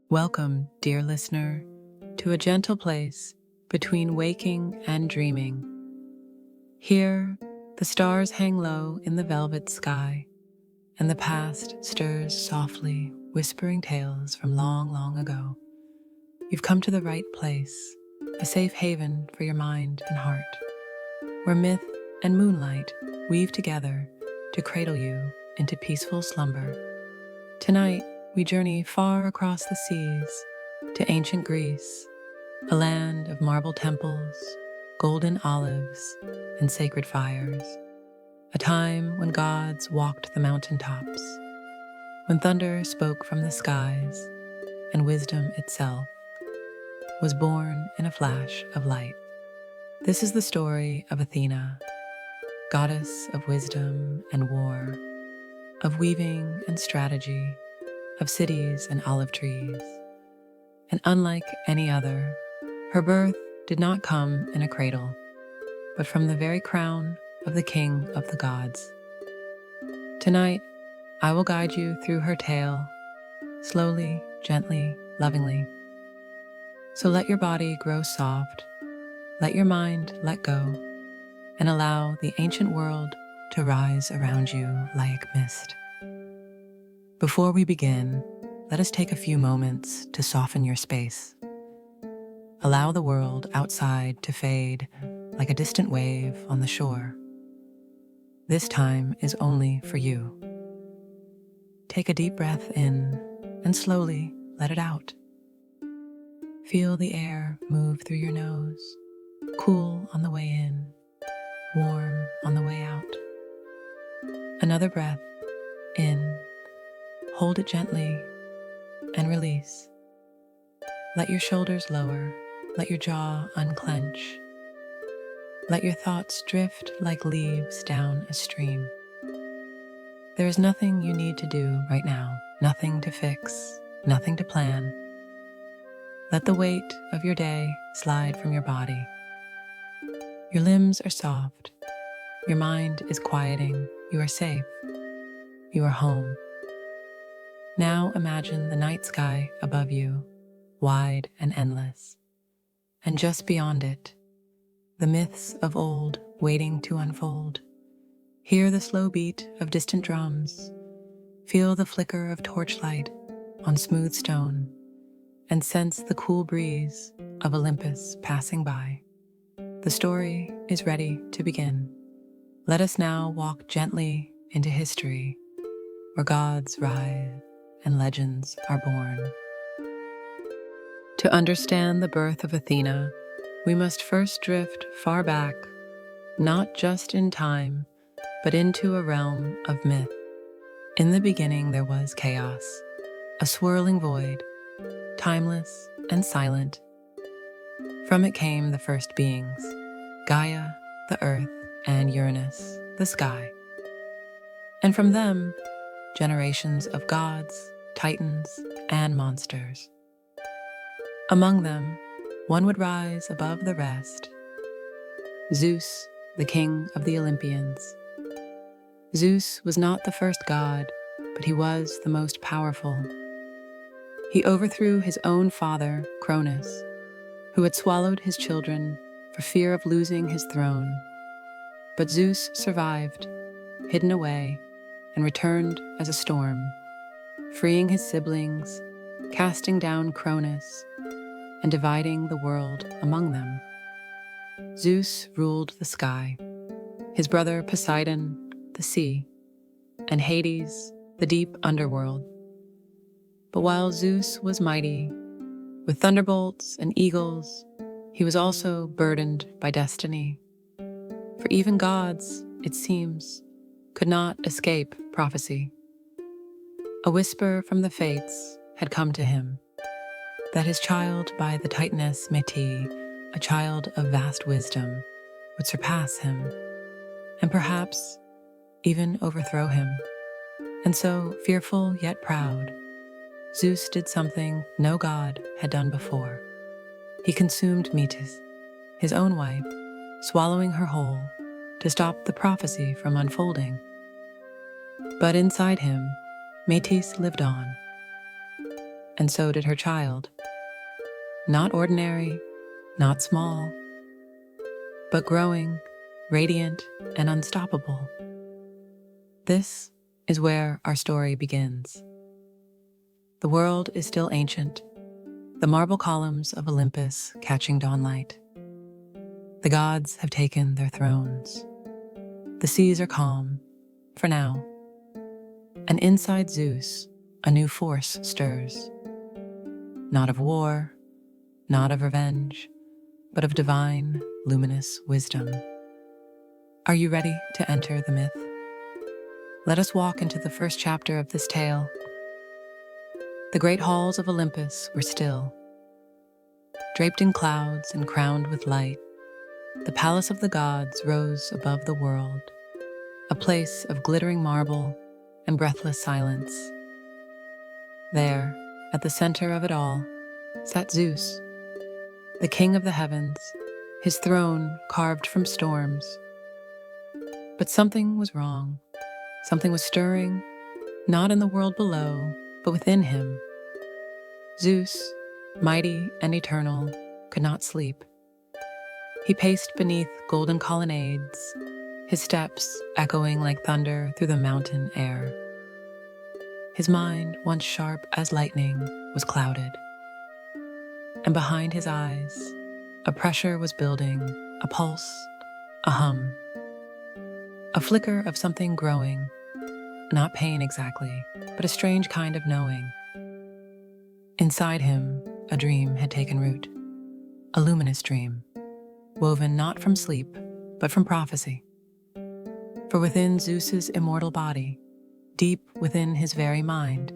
Welcome, dear listener, to a gentle place between waking and dreaming. Here, the stars hang low in the velvet sky, and the past stirs softly, whispering tales from long, long ago. You've come to the right place, a safe haven for your mind and heart, where myth and moonlight weave together to cradle you into peaceful slumber. Tonight, we journey far across the seas to ancient Greece, a land of marble temples, golden olives, and sacred fires, a time when gods walked the mountaintops, when thunder spoke from the skies, and wisdom itself was born in a flash of light. This is the story of Athena, goddess of wisdom and war, of weaving and strategy, of cities and olive trees. And unlike any other, her birth did not come in a cradle, but from the very crown of the king of the gods. Tonight, I will guide you through her tale, slowly, gently, lovingly. So let your body grow soft, let your mind let go, and allow the ancient world to rise around you like mist. Before we begin, let us take a few moments to soften your space. Allow the world outside to fade like a distant wave on the shore. This time is only for you. Take a deep breath in and slowly let it out. Feel the air move through your nose, cool on the way in, warm on the way out. Another breath in. Hold it gently and release. Let your shoulders lower, let your jaw unclench. Let your thoughts drift like leaves down a stream. There is nothing you need to do right now, nothing to fix, nothing to plan. Let the weight of your day slide from your body. Your limbs are soft, your mind is quieting, you are safe, you are home. Now imagine the night sky above you, wide and endless, and just beyond it, the myths of old waiting to unfold. Hear the slow beat of distant drums, feel the flicker of torchlight on smooth stone, and sense the cool breeze of Olympus passing by. The story is ready to begin. Let us now walk gently into history, where gods rise and legends are born. To understand the birth of Athena, we must first drift far back, not just in time, but into a realm of myth. In the beginning there was chaos, a swirling void, timeless and silent. From it came the first beings, Gaia, the earth, and Uranus, the sky. And from them, generations of gods, titans, and monsters. Among them, one would rise above the rest. Zeus, the king of the Olympians. Zeus was not the first god, but he was the most powerful. He overthrew his own father, Cronus, who had swallowed his children for fear of losing his throne. But Zeus survived, hidden away, and returned as a storm, freeing his siblings, casting down Cronus, and dividing the world among them. Zeus ruled the sky, his brother Poseidon, the sea, and Hades, the deep underworld. But while Zeus was mighty, with thunderbolts and eagles, he was also burdened by destiny. For even gods, it seems, could not escape prophecy. A whisper from the fates had come to him, that his child by the Titaness Métis, a child of vast wisdom, would surpass him, and perhaps even overthrow him. And so, fearful yet proud, Zeus did something no god had done before. He consumed Metis, his own wife, swallowing her whole to stop the prophecy from unfolding. But inside him, Métis lived on. and so did her child. Not ordinary, not small, but growing, radiant, and unstoppable. This is where our story begins. The world is still ancient, the marble columns of Olympus catching dawnlight. The gods have taken their thrones. The seas are calm, for now. And inside Zeus, a new force stirs. Not of war, not of revenge, but of divine, luminous wisdom. Are you ready to enter the myth? Let us walk into the first chapter of this tale. The great halls of Olympus were still. Draped in clouds and crowned with light, the palace of the gods rose above the world, a place of glittering marble and breathless silence. There, at the center of it all, sat Zeus, the king of the heavens, his throne carved from storms. But something was wrong. Something was stirring, not in the world below, but within him. Zeus, mighty and eternal, could not sleep. He paced beneath golden colonnades, his steps echoing like thunder through the mountain air. His mind, once sharp as lightning, was clouded. And behind his eyes, a pressure was building, a pulse, a hum. A flicker of something growing, not pain exactly, but a strange kind of knowing. Inside him, a dream had taken root, a luminous dream, woven not from sleep, but from prophecy. For within Zeus's immortal body, deep within his very mind,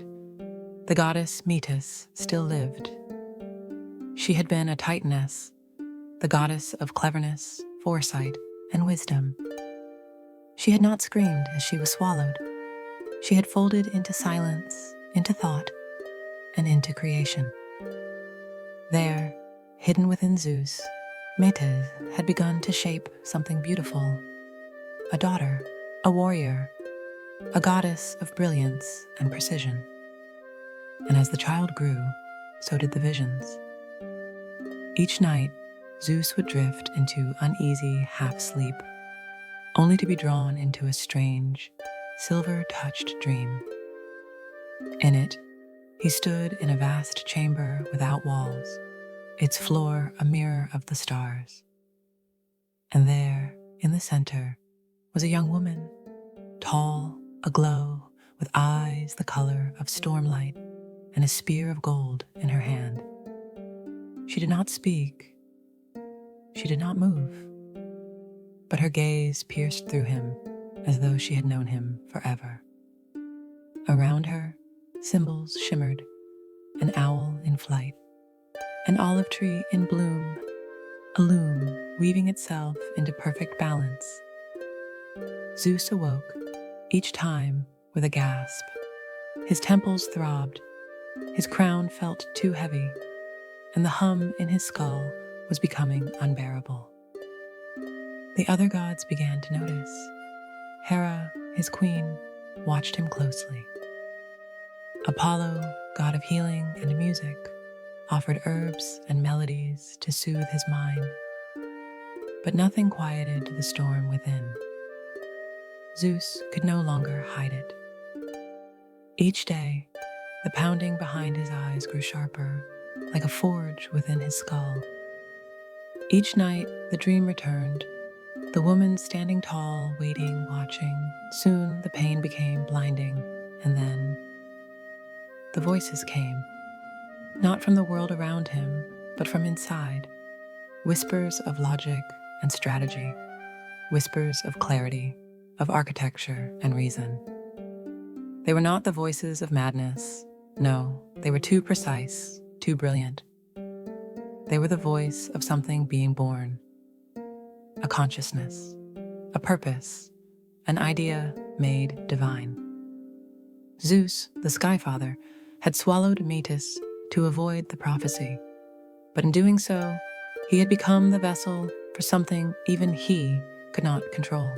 the goddess Metis still lived. She had been a Titaness, the goddess of cleverness, foresight, and wisdom. She had not screamed as she was swallowed. She had folded into silence, into thought, and into creation. There, hidden within Zeus, Metis had begun to shape something beautiful. A daughter, a warrior, a goddess of brilliance and precision. And as the child grew, so did the visions. Each night, Zeus would drift into uneasy half-sleep, only to be drawn into a strange, silver-touched dream. In it, he stood in a vast chamber without walls, its floor a mirror of the stars. And there, in the center, was a young woman, tall, aglow, with eyes the color of stormlight and a spear of gold in her hand. She did not speak. She did not move. But her gaze pierced through him as though she had known him forever. Around her, symbols shimmered, an owl in flight, an olive tree in bloom, a loom weaving itself into perfect balance. Zeus awoke, each time with a gasp. His temples throbbed, his crown felt too heavy, and the hum in his skull was becoming unbearable. The other gods began to notice. Hera, his queen, watched him closely. Apollo, god of healing and music, offered herbs and melodies to soothe his mind. But nothing quieted the storm within. Zeus could no longer hide it. Each day, the pounding behind his eyes grew sharper, like a forge within his skull. Each night, the dream returned, the woman standing tall, waiting, watching. Soon, the pain became blinding, and then the voices came, not from the world around him, but from inside. Whispers of logic and strategy, whispers of clarity, of architecture and reason. They were not the voices of madness. No, they were too precise, too brilliant. They were the voice of something being born, a consciousness, a purpose, an idea made divine. Zeus, the Sky Father, had swallowed Metis to avoid the prophecy, but in doing so, he had become the vessel for something even he could not control.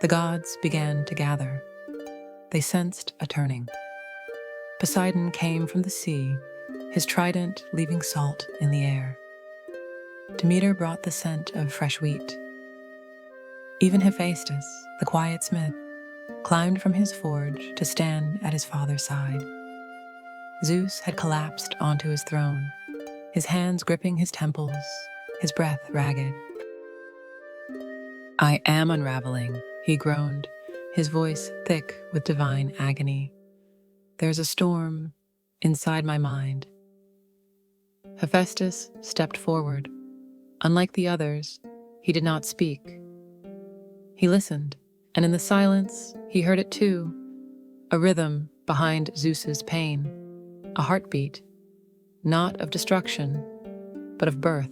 The gods began to gather. They sensed a turning. Poseidon came from the sea, his trident leaving salt in the air. Demeter brought the scent of fresh wheat. Even Hephaestus, the quiet smith, climbed from his forge to stand at his father's side. Zeus had collapsed onto his throne, his hands gripping his temples, his breath ragged. "I am unraveling," he groaned, his voice thick with divine agony. "There's a storm inside my mind." Hephaestus stepped forward. Unlike the others, he did not speak. He listened, and in the silence, he heard it too, a rhythm behind Zeus's pain, a heartbeat, not of destruction, but of birth.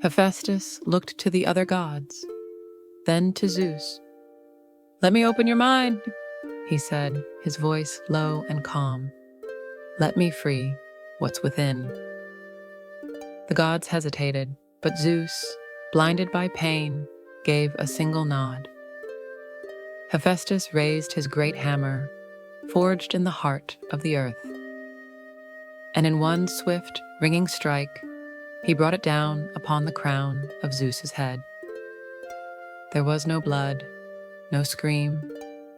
Hephaestus looked to the other gods, then to Zeus. "Let me open your mind," he said, his voice low and calm. "Let me free what's within." The gods hesitated, but Zeus, blinded by pain, gave a single nod. Hephaestus raised his great hammer, forged in the heart of the earth. And in one swift, ringing strike, he brought it down upon the crown of Zeus's head. There was no blood, no scream,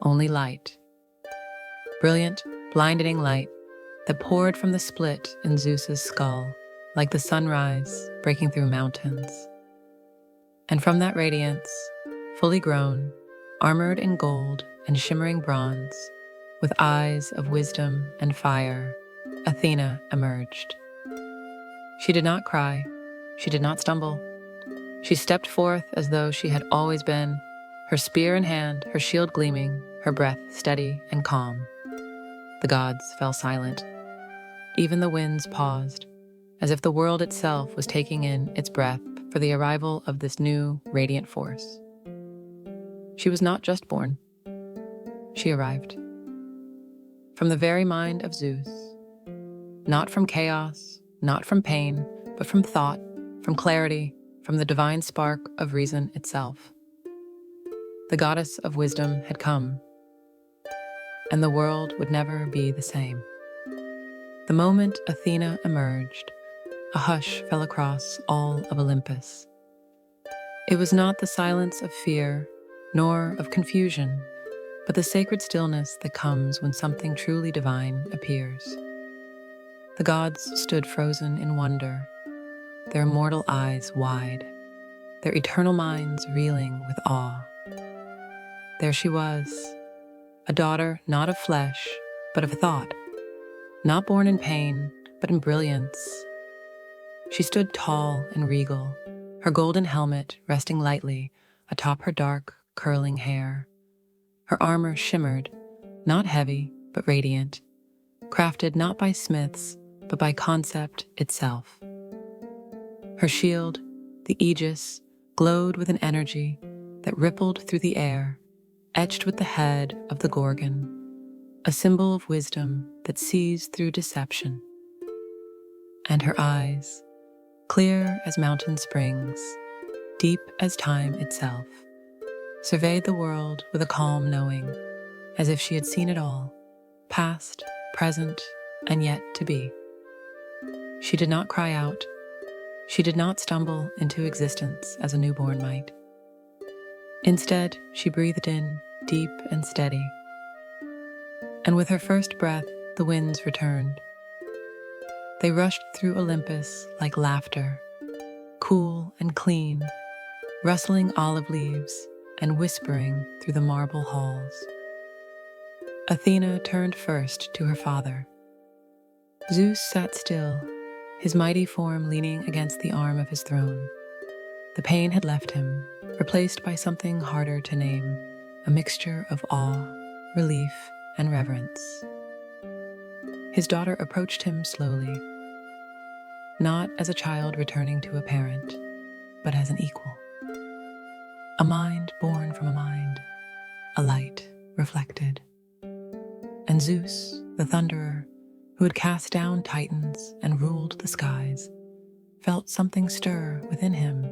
only light. Brilliant, blinding light that poured from the split in Zeus's skull, like the sunrise breaking through mountains. And from that radiance, fully grown, armored in gold and shimmering bronze, with eyes of wisdom and fire, Athena emerged. She did not cry, she did not stumble. She stepped forth as though she had always been, her spear in hand, her shield gleaming, her breath steady and calm. The gods fell silent. Even the winds paused, as if the world itself was taking in its breath for the arrival of this new, radiant force. She was not just born. She arrived. From the very mind of Zeus. Not from chaos, not from pain, but from thought, from clarity, from the divine spark of reason itself. The goddess of wisdom had come, and the world would never be the same. The moment Athena emerged, a hush fell across all of Olympus. It was not the silence of fear, nor of confusion, but the sacred stillness that comes when something truly divine appears. The gods stood frozen in wonder, their immortal eyes wide, their eternal minds reeling with awe. There she was, a daughter not of flesh, but of thought, not born in pain, but in brilliance. She stood tall and regal, her golden helmet resting lightly atop her dark, curling hair. Her armor shimmered, not heavy, but radiant, crafted not by smiths, but by concept itself. Her shield, the aegis, glowed with an energy that rippled through the air, etched with the head of the Gorgon, a symbol of wisdom that sees through deception. And her eyes, clear as mountain springs, deep as time itself, surveyed the world with a calm knowing, as if she had seen it all, past, present, and yet to be. She did not cry out. She did not stumble into existence as a newborn might. Instead, she breathed in, deep and steady. And with her first breath, the winds returned. They rushed through Olympus like laughter, cool and clean, rustling olive leaves and whispering through the marble halls. Athena turned first to her father. Zeus sat still, his mighty form leaning against the arm of his throne. The pain had left him, replaced by something harder to name, a mixture of awe, relief, and reverence. His daughter approached him slowly, not as a child returning to a parent, but as an equal. A mind born from a mind, a light reflected. And Zeus, the thunderer, who had cast down titans and ruled the skies, felt something stir within him,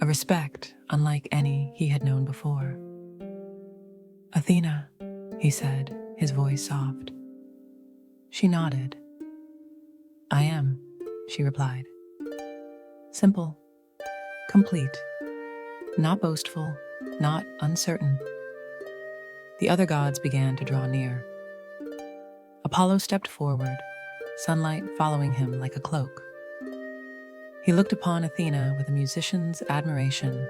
a respect unlike any he had known before. "Athena," he said, his voice soft, She nodded. I am, she replied. Simple, complete, not boastful, not uncertain. The other gods began to draw near. Apollo stepped forward, sunlight following him like a cloak. He looked upon Athena with a musician's admiration,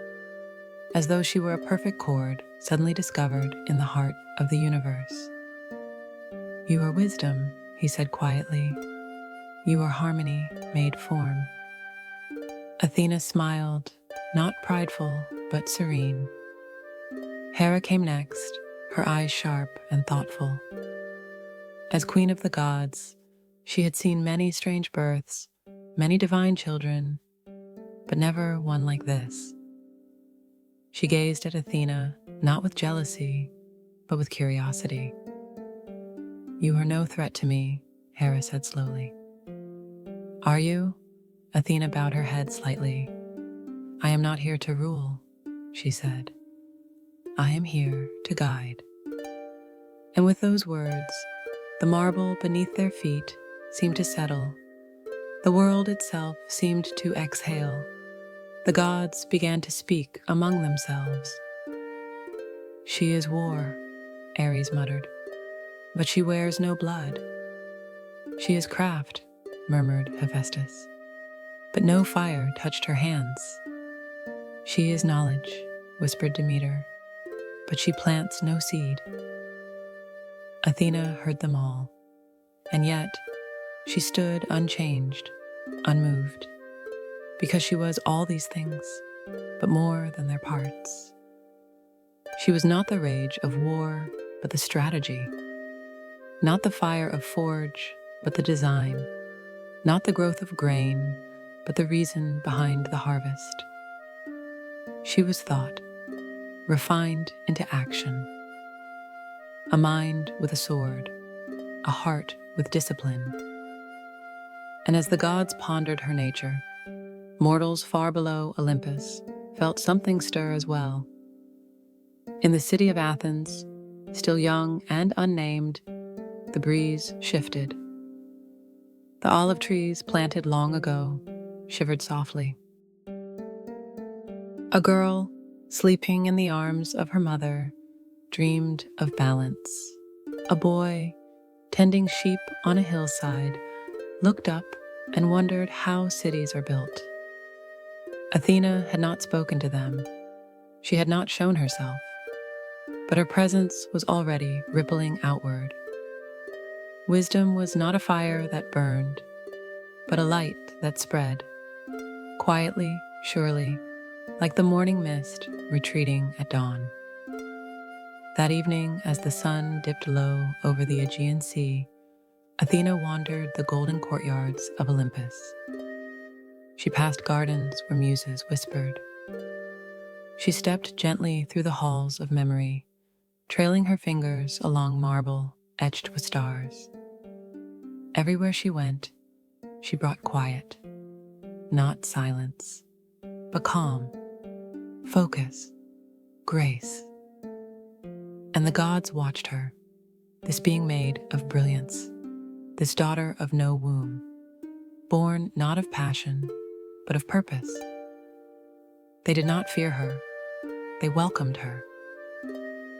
as though she were a perfect chord suddenly discovered in the heart of the universe. You are wisdom, he said quietly. You are harmony made form. Athena smiled, not prideful, but serene. Hera came next, her eyes sharp and thoughtful. As queen of the gods, she had seen many strange births, many divine children, but never one like this. She gazed at Athena, not with jealousy, but with curiosity. You are no threat to me, Hera said slowly. Are you? Athena bowed her head slightly. I am not here to rule, she said. I am here to guide. And with those words, the marble beneath their feet seemed to settle. The world itself seemed to exhale. The gods began to speak among themselves. She is war, Ares muttered, but she wears no blood. She is craft, murmured Hephaestus, but no fire touched her hands. She is knowledge, whispered Demeter, but she plants no seed. Athena heard them all, and yet she stood unchanged, unmoved, because she was all these things, but more than their parts. She was not the rage of war, but the strategy, not the fire of forge, but the design, not the growth of grain, but the reason behind the harvest. She was thought, refined into action, a mind with a sword, a heart with discipline. And as the gods pondered her nature, mortals far below Olympus felt something stir as well. In the city of Athens, still young and unnamed, the breeze shifted. The olive trees planted long ago shivered softly. A girl, sleeping in the arms of her mother, dreamed of balance. A boy, tending sheep on a hillside, looked up and wondered how cities are built. Athena had not spoken to them. She had not shown herself, but her presence was already rippling outward. Wisdom was not a fire that burned, but a light that spread, quietly, surely, like the morning mist retreating at dawn. That evening, as the sun dipped low over the Aegean Sea, Athena wandered the golden courtyards of Olympus. She passed gardens where muses whispered. She stepped gently through the halls of memory, trailing her fingers along marble etched with stars. Everywhere she went, she brought quiet, not silence, but calm, focus, grace. And the gods watched her, this being made of brilliance, this daughter of no womb, born not of passion, but of purpose. They did not fear her, they welcomed her.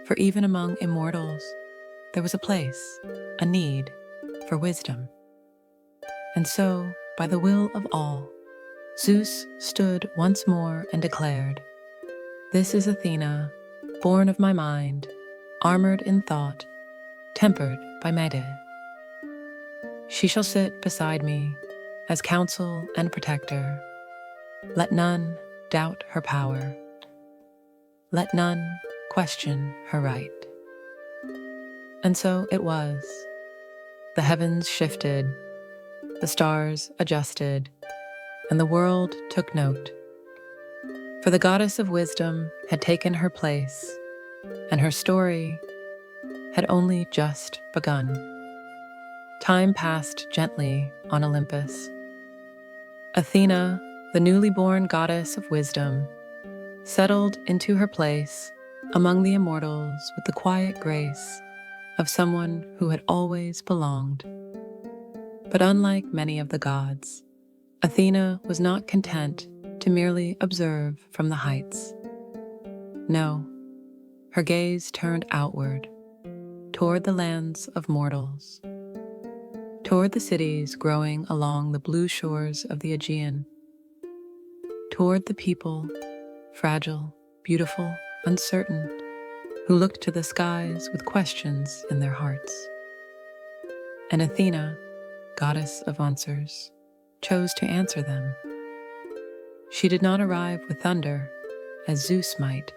For even among immortals, there was a place, a need for wisdom. And so, by the will of all, Zeus stood once more and declared, "This is Athena, born of my mind, armored in thought, tempered by Mede. She shall sit beside me as counsel and protector. Let none doubt her power. Let none question her right." And so it was. The heavens shifted, the stars adjusted, and the world took note. For the goddess of wisdom had taken her place, and her story had only just begun. Time passed gently on Olympus. Athena, the newly born goddess of wisdom, settled into her place among the immortals with the quiet grace of someone who had always belonged. But unlike many of the gods, Athena was not content to merely observe from the heights. No, her gaze turned outward, toward the lands of mortals, toward the cities growing along the blue shores of the Aegean, toward the people, fragile, beautiful, uncertain, who looked to the skies with questions in their hearts. And Athena, goddess of answers, chose to answer them. She did not arrive with thunder, as Zeus might.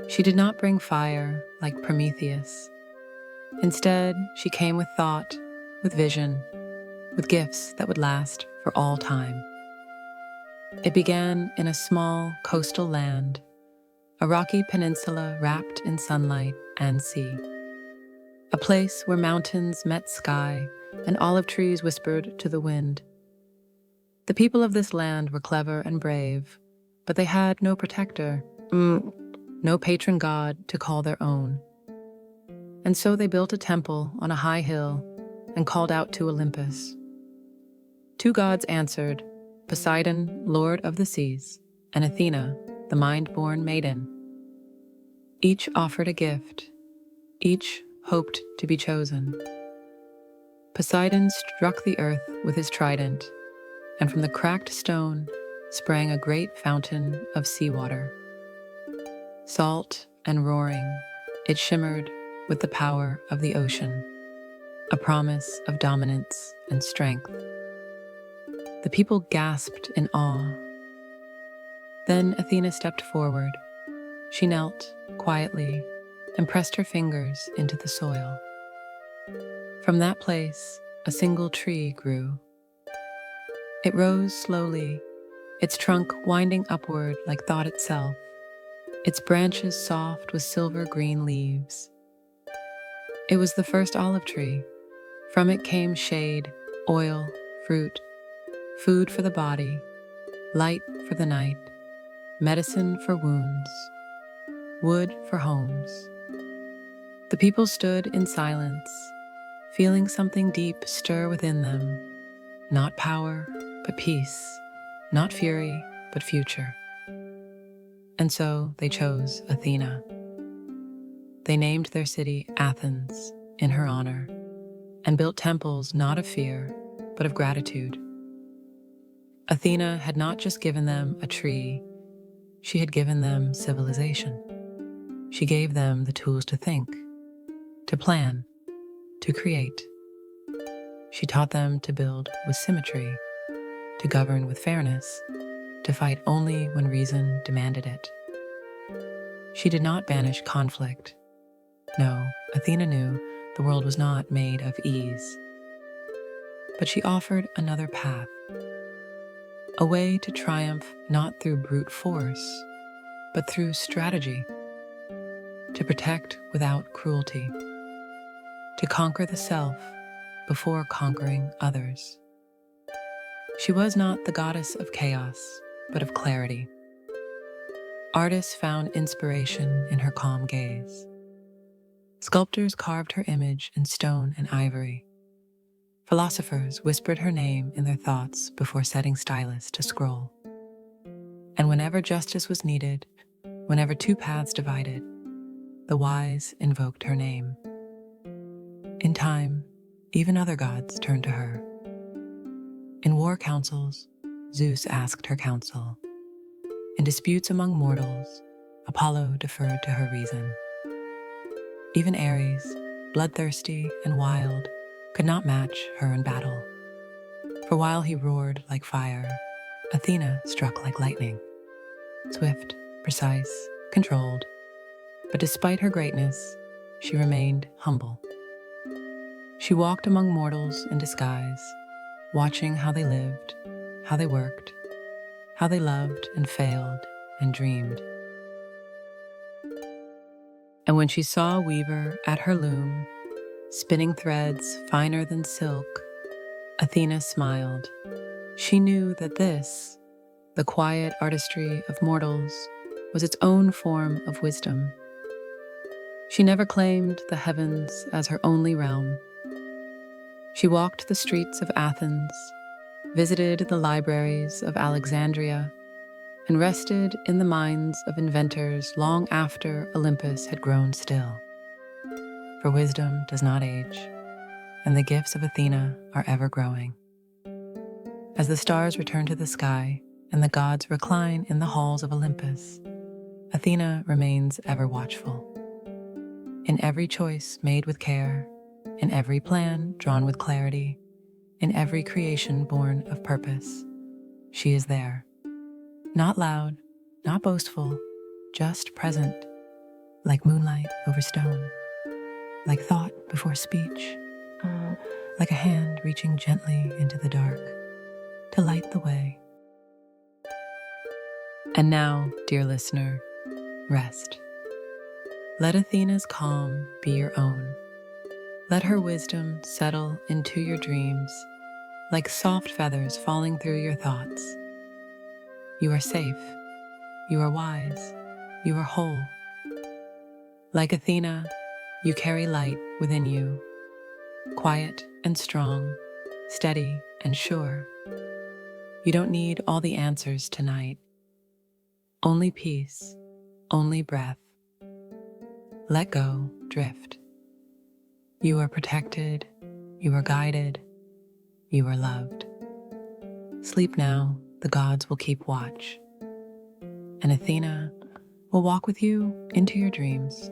She did not bring fire like Prometheus. Instead, she came with thought, with vision, with gifts that would last for all time. It began in a small coastal land, a rocky peninsula wrapped in sunlight and sea. A place where mountains met sky and olive trees whispered to the wind. The people of this land were clever and brave, but they had no protector, no patron god to call their own. And so they built a temple on a high hill and called out to Olympus. Two gods answered, Poseidon, lord of the seas, and Athena, the mind-born maiden. Each offered a gift. Each hoped to be chosen. Poseidon struck the earth with his trident, and from the cracked stone sprang a great fountain of seawater. Salt and roaring, it shimmered with the power of the ocean, a promise of dominance and strength. The people gasped in awe. Then Athena stepped forward. She knelt quietly and pressed her fingers into the soil. From that place, a single tree grew. It rose slowly, its trunk winding upward like thought itself, its branches soft with silver-green leaves. It was the first olive tree. From it came shade, oil, fruit, food for the body, light for the night, medicine for wounds, wood for homes. The people stood in silence, feeling something deep stir within them, not power, but peace, not fury, but future. And so they chose Athena. They named their city Athens in her honor, and built temples not of fear, but of gratitude. Athena had not just given them a tree, she had given them civilization. She gave them the tools to think, to plan, to create. She taught them to build with symmetry, to govern with fairness, to fight only when reason demanded it. She did not banish conflict. No, Athena knew the world was not made of ease. But she offered another path, a way to triumph not through brute force, but through strategy, to protect without cruelty, to conquer the self before conquering others. She was not the goddess of chaos, but of clarity. Artists found inspiration in her calm gaze. Sculptors carved her image in stone and ivory. Philosophers whispered her name in their thoughts before setting stylus to scroll. And whenever justice was needed, whenever two paths divided, the wise invoked her name. In time, even other gods turned to her. In war councils, Zeus asked her counsel. In disputes among mortals, Apollo deferred to her reason. Even Ares, bloodthirsty and wild, could not match her in battle. For while he roared like fire, Athena struck like lightning. Swift, precise, controlled. But despite her greatness, she remained humble. She walked among mortals in disguise, watching how they lived, how they worked, how they loved and failed and dreamed. And when she saw a weaver at her loom, spinning threads finer than silk, Athena smiled. She knew that this, the quiet artistry of mortals, was its own form of wisdom. She never claimed the heavens as her only realm. She walked the streets of Athens, visited the libraries of Alexandria, and rested in the minds of inventors long after Olympus had grown still. For wisdom does not age, and the gifts of Athena are ever growing. As the stars return to the sky and the gods recline in the halls of Olympus, Athena remains ever watchful. In every choice made with care, in every plan drawn with clarity, in every creation born of purpose, she is there. Not loud, not boastful, just present, like moonlight over stone, like thought before speech, like a hand reaching gently into the dark to light the way. And now, dear listener, rest. Let Athena's calm be your own. Let her wisdom settle into your dreams like soft feathers falling through your thoughts. You are safe. You are wise. You are whole. Like Athena, you carry light within you, quiet and strong, steady and sure. You don't need all the answers tonight. Only peace, only breath. Let go, drift. You are protected, you are guided, you are loved. Sleep now, the gods will keep watch, and Athena will walk with you into your dreams.